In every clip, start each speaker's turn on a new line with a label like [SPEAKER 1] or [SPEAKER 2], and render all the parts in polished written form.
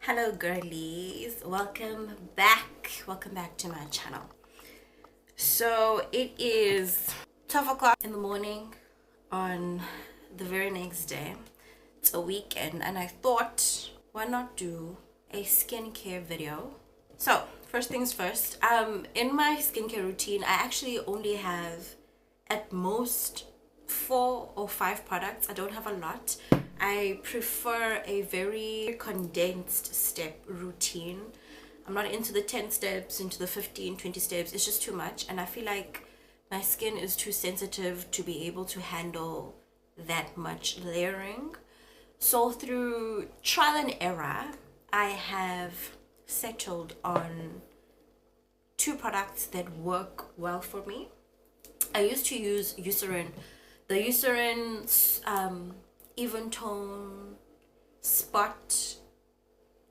[SPEAKER 1] Hello girlies, welcome back to my channel. So it is 12 o'clock in the morning on the very next day. It's a weekend and I thought, why not do a skincare video? So first things first, in my skincare routine I actually only have at most 4 or 5 products. I don't have a lot. I prefer a very condensed step routine. I'm not into the 10 steps, into the 15, 20 steps. It's just too much, and I feel like my skin is too sensitive to be able to handle that much layering. So through trial and error, I have settled on 2 products that work well for me. I used to use Eucerin, the Eucerin Even Tone Spot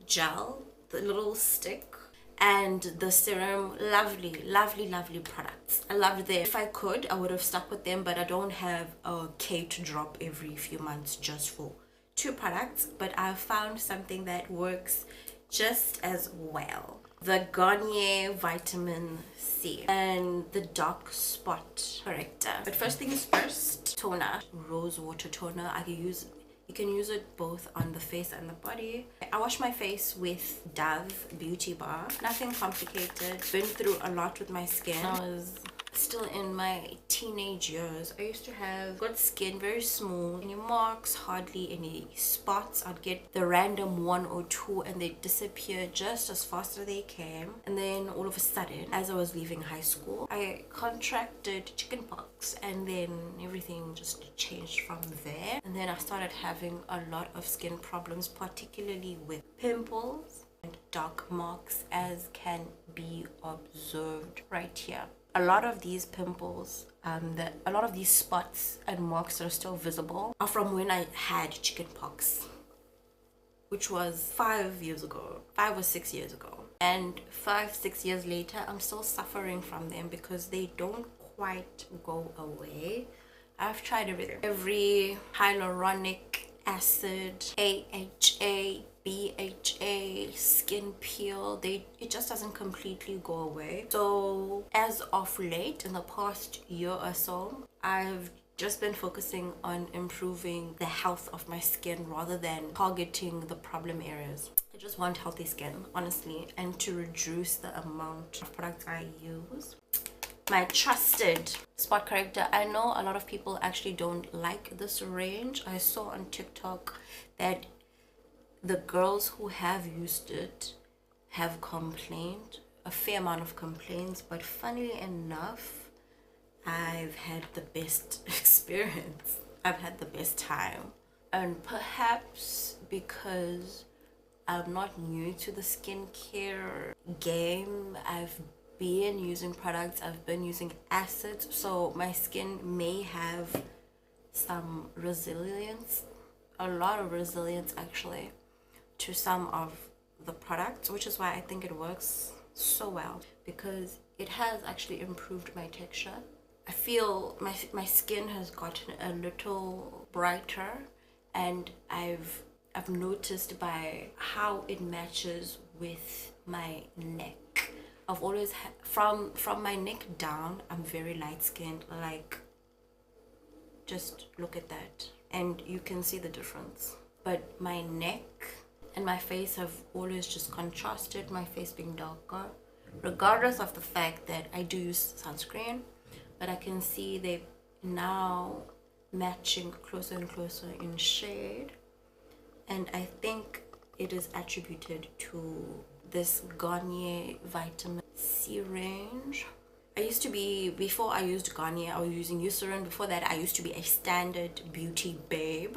[SPEAKER 1] Gel, the little stick, and the serum. Lovely products. I loved them. If I could, I would have stuck with them, but I don't have a K to drop every few months just for 2 products. But I found something that works just as well: the Garnier Vitamin C and the Dark Spot Corrector. But first things first, toner, rose water toner. You can use it both on the face and the body. I wash my face with Dove Beauty Bar. Nothing complicated. Been through a lot with my skin. I was still in my teenage years. I used to have good skin, very smooth, any marks, hardly any spots. I'd get the random 1 or 2 and they disappear just as fast as they came. And then all of a sudden, as I was leaving high school, I contracted chickenpox, and then everything just changed from there. And then I started having a lot of skin problems, particularly with pimples and dark marks, as can be observed right here. A lot of these pimples, a lot of these spots and marks that are still visible are from when I had chickenpox, which was 5 or 6 years ago. And 5-6 years later, I'm still suffering from them because they don't quite go away. I've tried everything. Every hyaluronic acid, AHA, BHA, skin peel, it just doesn't completely go away. So as of late, in the past year or so, I've just been focusing on improving the health of my skin rather than targeting the problem areas. I just want healthy skin, honestly, and to reduce the amount of products I use. My trusted spot corrector. I know a lot of people actually don't like this range. I saw on TikTok that the girls who have used it have complained, a fair amount of complaints, but funnily enough, I've had the best experience. I've had the best time. And perhaps because I'm not new to the skincare game, I've been using products, I've been using acids, so my skin may have some resilience, a lot of resilience actually, to some of the products, which is why I think it works so well, because it has actually improved my texture. I feel my skin has gotten a little brighter, and I've noticed by how it matches with my neck. I've always from my neck down, I'm very light skinned. Like, just look at that and you can see the difference. But my neck and my face have always just contrasted, my face being darker, regardless of the fact that I do use sunscreen. But I can see they now matching closer and closer in shade, and I think it is attributed to this Garnier Vitamin C range. Before I used Garnier, I was using Eucerin. Before that, I used to be a standard beauty babe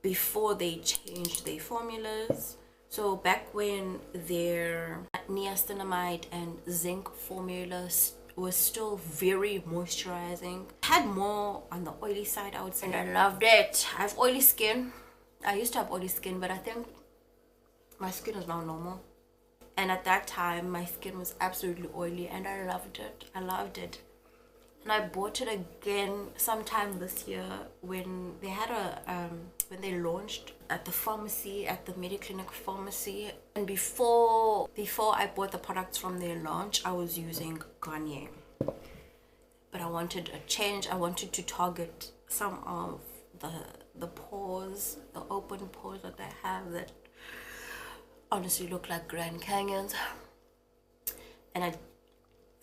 [SPEAKER 1] before they changed their formulas. So back when their niacinamide and zinc formulas was still very moisturizing, had more on the oily side, I would say, and I loved it. I have oily skin. I used to have oily skin, but I think my skin is now normal. And at that time, my skin was absolutely oily, and I loved it. And I bought it again sometime this year when they had when they launched at the pharmacy, at the Mediclinic pharmacy. And before I bought the products from their launch, I was using Garnier. But I wanted a change. I wanted to target some of the pores, the open pores that they have that honestly look like Grand Canyons. And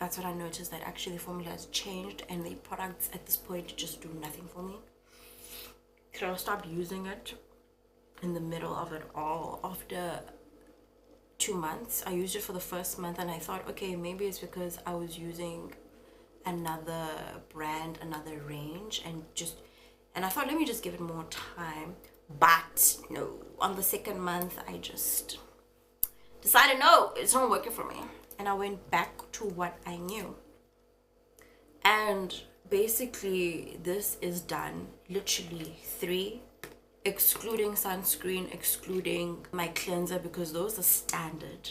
[SPEAKER 1] that's what I noticed, that actually the formula has changed and the products at this point just do nothing for me. So I stopped using it in the middle of it all. After 2 months, I used it for the first month and I thought, okay, maybe it's because I was using another brand, another range, and I thought, let me just give it more time. But no, on the second month I just decided, no, it's not working for me, and I went back to what I knew. And basically this is done literally 3, excluding sunscreen, excluding my cleanser, because those are standard.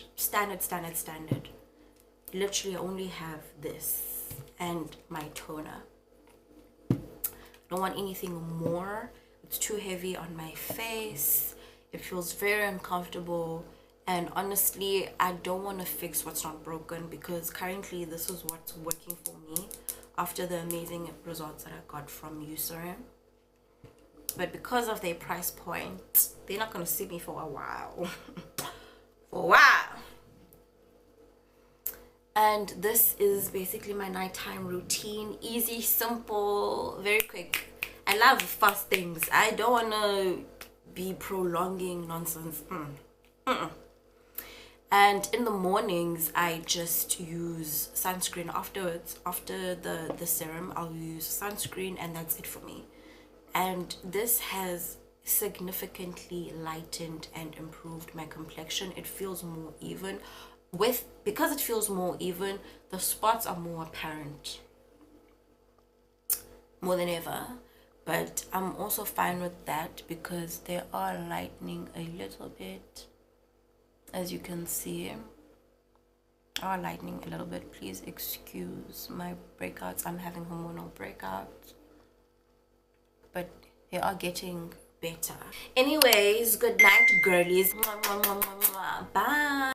[SPEAKER 1] Literally I only have this and my toner. Don't want anything more. It's too heavy on my face. It feels very uncomfortable, and honestly I don't want to fix what's not broken, because currently this is what's working for me after the amazing results that I got from Eucerin. But because of their price point, they're not going to see me for a while. For a while. And this is basically my nighttime routine. Easy, simple, very quick. I love fast things. I don't want to be prolonging nonsense. And in the mornings I just use sunscreen. Afterwards, after the serum, I'll use sunscreen, and that's it for me. And this has significantly lightened and improved my complexion. It feels more even. Because it feels more even, the spots are more apparent, more than ever. But I'm also fine with that because they are lightening a little bit, as you can see. Are lightening a little bit. Please excuse my breakouts. I'm having hormonal breakouts, but they are getting better. Anyways, good night, girlies. Bye.